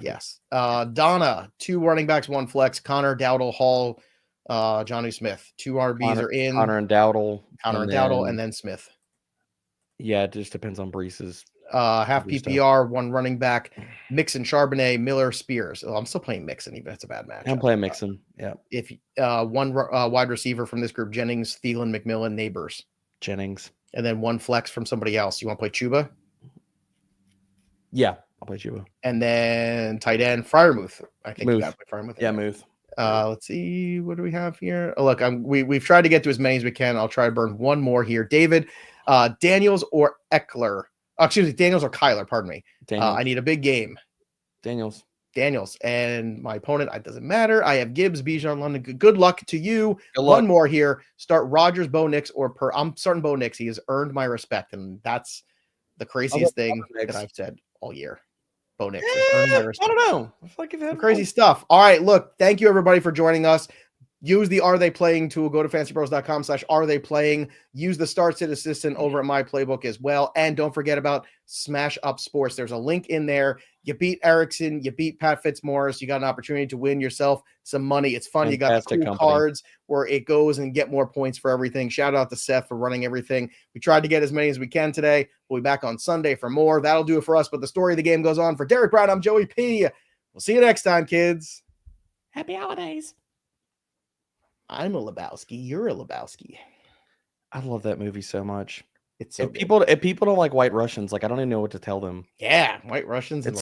yes. Donna, 2 running backs, 1 flex. Connor, Dowdle, Hall, Jonnu Smith. 2 RBs are in. Connor and Dowdle. And then Smith. Yeah, it just depends on Breece's. Half PPR, 1 running back. Mixon, Charbonnet, Miller, Spears. I'm still playing Mixon, even if it's a bad match. I'm playing Mixon. Yeah. If 1 wide receiver from this group, Jennings, Thielen, McMillan, Neighbors. Jennings. And then 1 flex from somebody else. You want to play Chuba? Yeah, I'll play Chuba. And then tight end, Freiermuth. I think you got to play Freiermuth. Yeah, Muth. Let's see. What do we have here? Oh, look, we've tried to get to as many as we can. I'll try to burn 1 more here. David, Daniels or Eckler? Daniels or Kyler, pardon me. I need a big game. Daniels. And my opponent, it doesn't matter. I have Gibbs, Bijan, London. Good luck to you. One more here. Start Rodgers, Bo Nix, or I'm starting Bo Nix. He has earned my respect, and that's the craziest thing that I've said all year. Bo Nix has earned my respect. I don't know. I feel like you've had crazy stuff. All right, look, thank you everybody for joining us. use the Are They Playing tool. Go to fancypros.com/arethaykplaying. Use the Start Sit Assistant over at My Playbook as well. And don't forget about Smash Up Sports. There's a link in there. You beat Erickson. You beat Pat Fitzmaurice. You got an opportunity to win yourself some money. It's fun. Fantastic. You got the cool cards where it goes and get more points for everything. Shout out to Seth for running everything. We tried to get as many as we can today. We'll be back on Sunday for more. That'll do it for us. But the story of the game goes on. For Derek Brown, I'm Joey P. We'll see you next time, kids. Happy holidays. I'm a Lebowski. You're a Lebowski. I love that movie so much. It's so if people don't like White Russians, like I don't even know what to tell them. Yeah, White Russians.